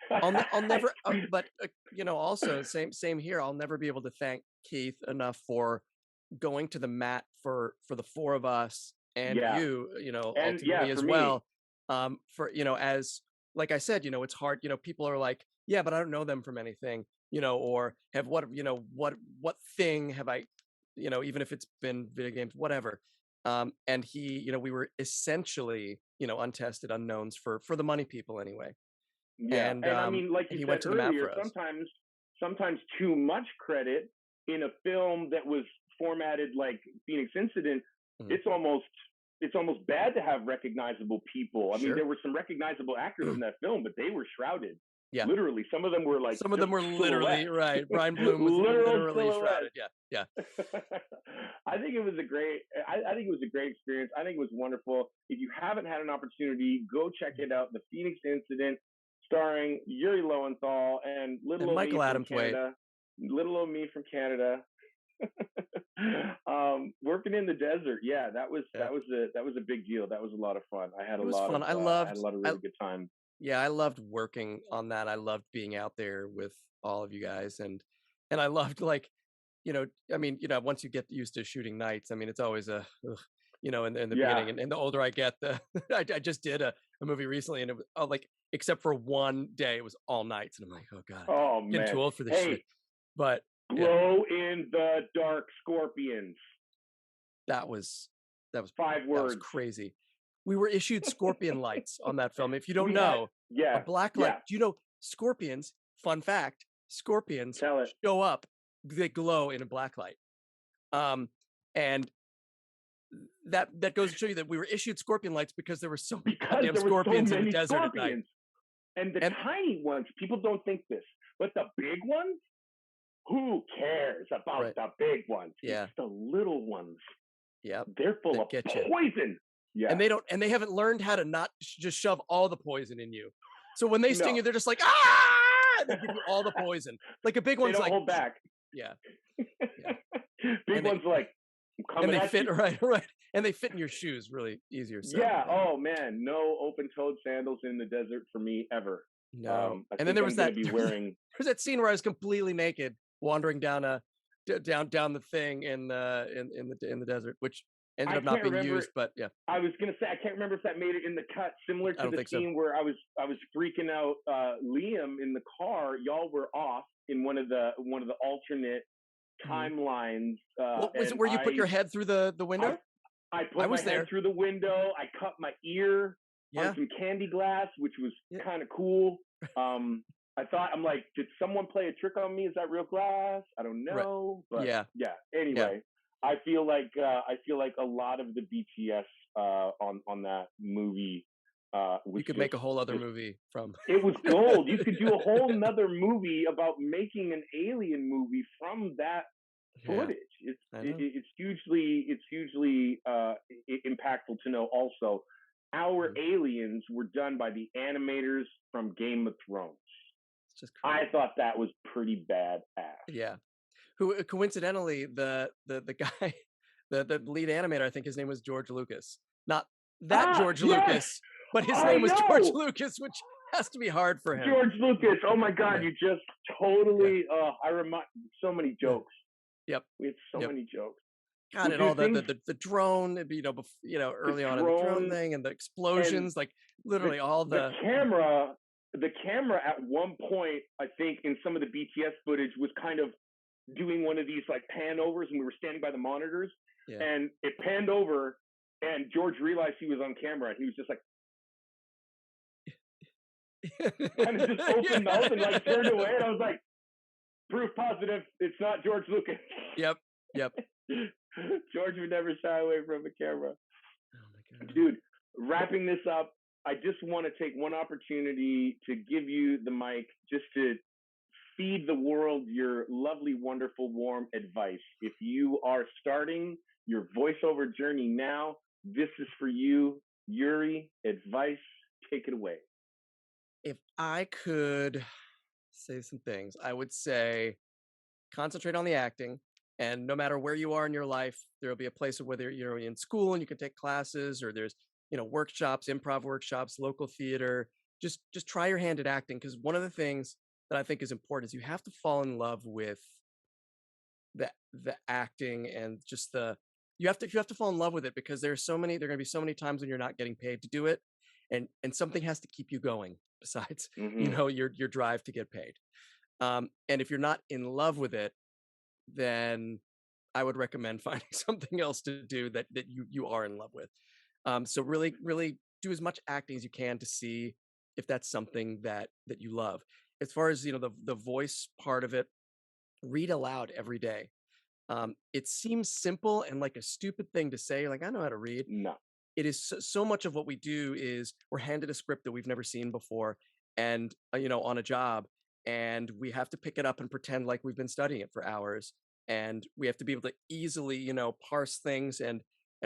I'll never, but also same here. I'll never be able to thank Keith enough for going to the mat for the four of us and you, ultimately as well. As like I said, it's hard. People are like, yeah, but I don't know them from anything, or have what thing have I, even if it's been video games, whatever. And he, we were essentially, untested unknowns for the money people anyway. Yeah, and I mean, like you said earlier, sometimes too much credit in a film that was formatted like Phoenix Incident. Mm-hmm. It's almost bad to have recognizable people. I mean, there were some recognizable actors in that film, but they were shrouded. Yeah, literally, some of them were like literally right. Brian Bloom was literally shrouded. Yeah. I think it was a great. I think it was a great experience. I think it was wonderful. If you haven't had an opportunity, go check it out. The Phoenix Incident, starring Yuri Lowenthal and little Michael Adams Waite. Little old me from Canada. Working in the desert. Yeah, that was a big deal. That was a lot of fun. I had a lot of fun. I had a lot of really good time. Yeah, I loved working on that. I loved being out there with all of you guys, and I loved once you get used to shooting nights, I mean, it's always in the beginning, and the older I get, I just did a movie recently, and it was except for one day, it was all nights, and I'm like, oh god, I'm getting too old for this shit. But glow in the dark scorpions. That was 5 words. That was crazy. We were issued scorpion lights on that film. If you don't know, a black light. Do you know scorpions? Fun fact: scorpions show up. They glow in a black light. And that goes to show you that we were issued scorpion lights because there were so many goddamn scorpions in the desert at night. And the tiny ones, people don't think this, but the big ones, who cares about the big ones? Yeah, it's the little ones. Yeah, they're full of poison. Yeah, and they haven't learned how to not just shove all the poison in you. So when they sting you, they're just like, ah! They give you all the poison. Like a big one's like, hold back. Yeah. Big one's like, I'm coming and they fit you. right, and they fit in your shoes really easier. So, yeah. Oh man, no open-toed sandals in the desert for me ever. No. And then there was that scene where I was completely naked wandering down down the thing in the desert, which ended up not being used. But yeah, I was gonna say I can't remember if that made it in the cut. Similar to the scene where I was freaking out Liam in the car. Y'all were off in one of the alternate timelines. What was it where you put your head through the window? I put my head through the window. I cut my ear on some candy glass, which was kind of cool. I thought, I'm like, did someone play a trick on me? Is that real glass? I don't know. But yeah. Anyway, I feel like a lot of the BTS on that movie. You could make a whole other movie from. It was gold. You could do a whole nother movie about making an alien movie from that footage. It's hugely impactful to know. Also, our aliens were done by the animators from Game of Thrones. It's just crazy. I thought that was pretty badass. Yeah. Who coincidentally the guy, the lead animator, I think his name was George Lucas. Not that George Lucas. But his name was George Lucas, which has to be hard for him. George Lucas. Oh my God, you just totally. I remind so many jokes. Yep. We had so many jokes. God, and all the drone, early on in the drone thing, and the explosions, like literally all the camera. the camera at one point, I think in some of the BTS footage, was kind of doing one of these like pan overs, and we were standing by the monitors, Yeah. and it panned over, and George realized he was on camera, and he was just like kind of just open mouth and like turned away, and I was like, proof positive, it's not George Lucas. Yep. Yep. George would never shy away from the camera. Oh my God. Dude, wrapping this up, I just want to take one opportunity to give you the mic just to feed the world your lovely, wonderful, warm advice. If you are starting your voiceover journey now, this is for you. Yuri, advice, take it away. If I could say some things, I would say concentrate on the acting. And no matter where you are in your life, there'll be a place of whether you're in school and you can take classes, or there's workshops, improv workshops, local theater. Just try your hand at acting, because one of the things that I think is important is you have to fall in love with the acting, and just you have to fall in love with it, because there are going to be so many times when you're not getting paid to do it, and something has to keep you going besides Mm-hmm. your drive to get paid. And if you're not in love with it, then I would recommend finding something else to do that you are in love with. So really do as much acting as you can to see if that's something that you love. As far as the voice part of it, read aloud every day. It seems simple and like a stupid thing to say, like, I know how to read. No. It is so much of what we do is we're handed a script that we've never seen before, and on a job, and we have to pick it up and pretend like we've been studying it for hours, and we have to be able to easily parse things and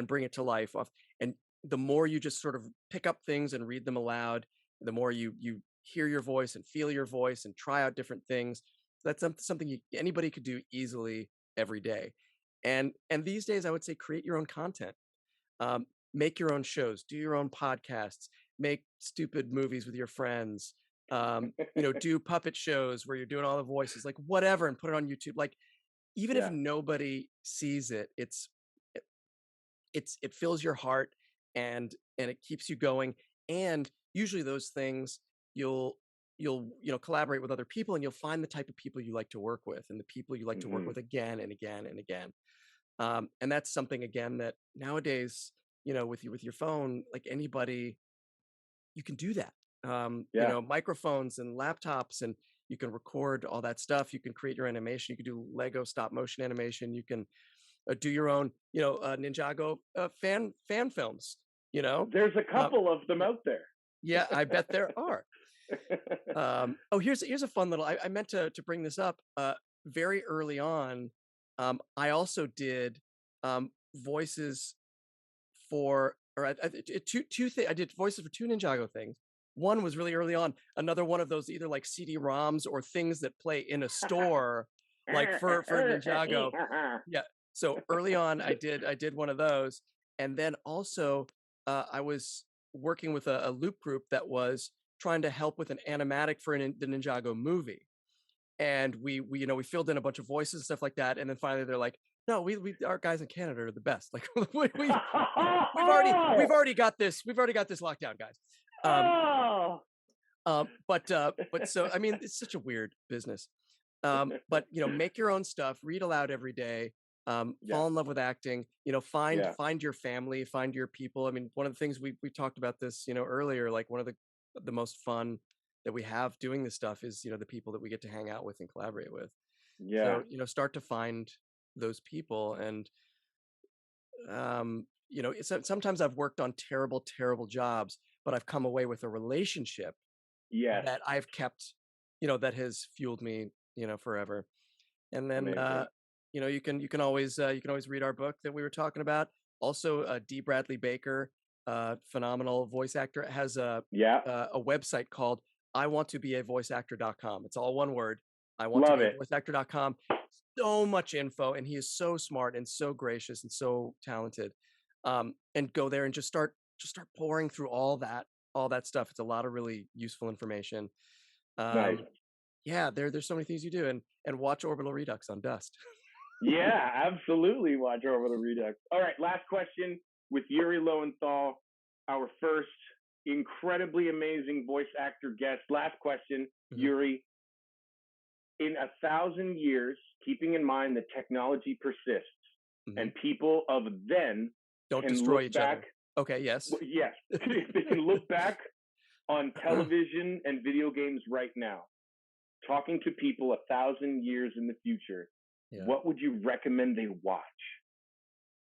bring it to life off. And the more you just sort of pick up things and read them aloud, the more you hear your voice and feel your voice and try out different things. That's something anybody could do easily every day. And these days, I would say create your own content. Um, Make your own shows, do your own podcasts, make stupid movies with your friends. Do puppet shows where you're doing all the voices, like whatever, and put it on YouTube. Like, even if Yeah. nobody sees it, it fills your heart, and it keeps you going. And usually those things, you'll collaborate with other people, and you'll find the type of people you like to work with, and the people you like to work Mm-hmm. with again and again and again. And that's something, again, that nowadays, with your phone, like anybody, you can do that. Yeah. Microphones and laptops, and you can record all that stuff. You can create your animation. You can do Lego stop motion animation. You can do your own, Ninjago fan films. There's a Um, couple of them yeah, out there. yeah, I bet there are. Oh, here's a fun little. I meant to bring this up. Very early on, I also did voices for, or two things. I did voices for two Ninjago things. One was really early on. Another one of those either like CD-ROMs or things that play in a store, like for Ninjago. Yeah. So early on, I did one of those, and then also I was working with a loop group that was trying to help with an animatic for the Ninjago movie, and we filled in a bunch of voices and stuff like that, and then finally they're like, no, we our guys in Canada are the best. Like, we've already got this locked down, guys. Um, Oh. but so, I mean, it's such a weird business. But make your own stuff, read aloud every day, Yeah. fall in love with acting, find Yeah. find your family, find your people. I mean, one of the things we talked about this, earlier, like one of the most fun that we have doing this stuff is, the people that we get to hang out with and collaborate with. Yeah. So, start to find those people. And sometimes I've worked on terrible, terrible jobs, but I've come away with a relationship Yes. that I've kept, that has fueled me, forever. And then, Amazing. you can always read our book that we were talking about. Also, D. Bradley Baker, phenomenal voice actor, has Yeah. a website called iwanttobeavoiceactor.com. It's all one word. Love it. iwanttobeavoiceactor.com. So much info, and he is so smart and so gracious and so talented. And go there and just start pouring through all that stuff. It's a lot of really useful information. Nice. Yeah, there's so many things you do, and watch Orbital Redux on Dust. Yeah, absolutely. Watch Orbital Redux. All right, last question with Yuri Lowenthal, our first incredibly amazing voice actor guest. Last question, Yuri. In 1,000 years, keeping in mind that technology persists and people of then don't can destroy look each back, other. Okay, yes. Yes, they can look back on television and video games right now, talking to people 1,000 years in the future. What would you recommend they watch?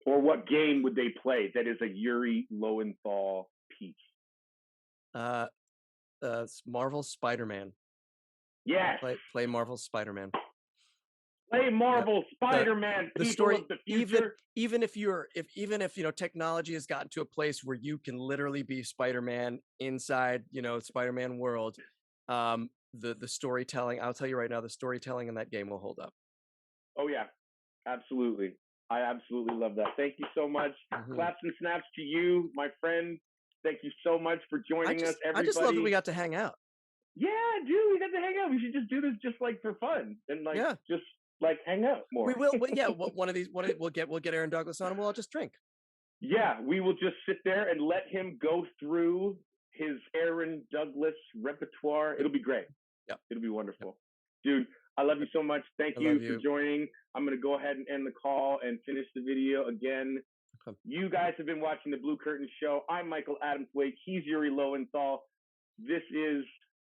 Or what game would they play that is a Yuri Lowenthal piece? Marvel's Spider-Man. Yes. Play Marvel's Spider-Man. Play Marvel Spider-Man. The people story, of the future. even if technology has gotten to a place where you can literally be Spider-Man inside, Spider-Man world, the storytelling, I'll tell you right now, the storytelling in that game will hold up. Oh yeah, absolutely. I absolutely love that. Thank you so much. Claps and snaps to you, my friend. Thank you so much for joining us, everybody. I just love that we got to hang out. Yeah, dude, we got to hang out. We should just do this just like for fun and just like hang out more. We will. One of these. We'll get Aaron Douglas on, and we'll all just drink. Yeah, we will just sit there and let him go through his Aaron Douglas repertoire. It'll be great. Yeah, it'll be wonderful, dude. I love you so much. Thank you for joining. I'm going to go ahead and end the call and finish the video again. Okay. You guys have been watching the Blue Curtain Show. I'm Michael Adamthwaite. He's Yuri Lowenthal. This is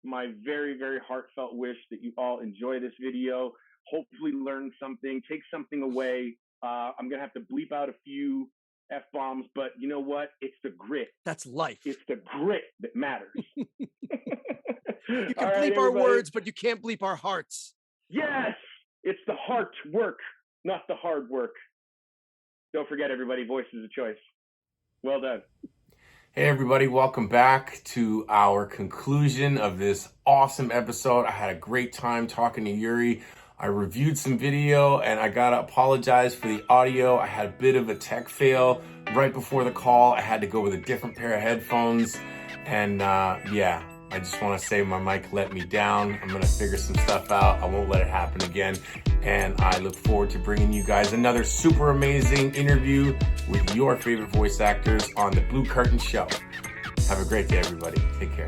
my very, very heartfelt wish that you all enjoy this video. Hopefully learn something, take something away. I'm going to have to bleep out a few F-bombs, but you know what? It's the grit. That's life. It's the grit that matters. You can bleep our words, but you can't bleep our hearts. Yes, it's the heart work, not the hard work. Don't forget, everybody, voice is a choice. Well done. Hey, everybody, welcome back to our conclusion of this awesome episode. I had a great time talking to Yuri. I reviewed some video, and I gotta apologize for the audio. I had a bit of a tech fail right before the call. I had to go with a different pair of headphones, and I just want to say my mic let me down. I'm going to figure some stuff out. I won't let it happen again. And I look forward to bringing you guys another super amazing interview with your favorite voice actors on the Blue Curtain Show. Have a great day, everybody. Take care.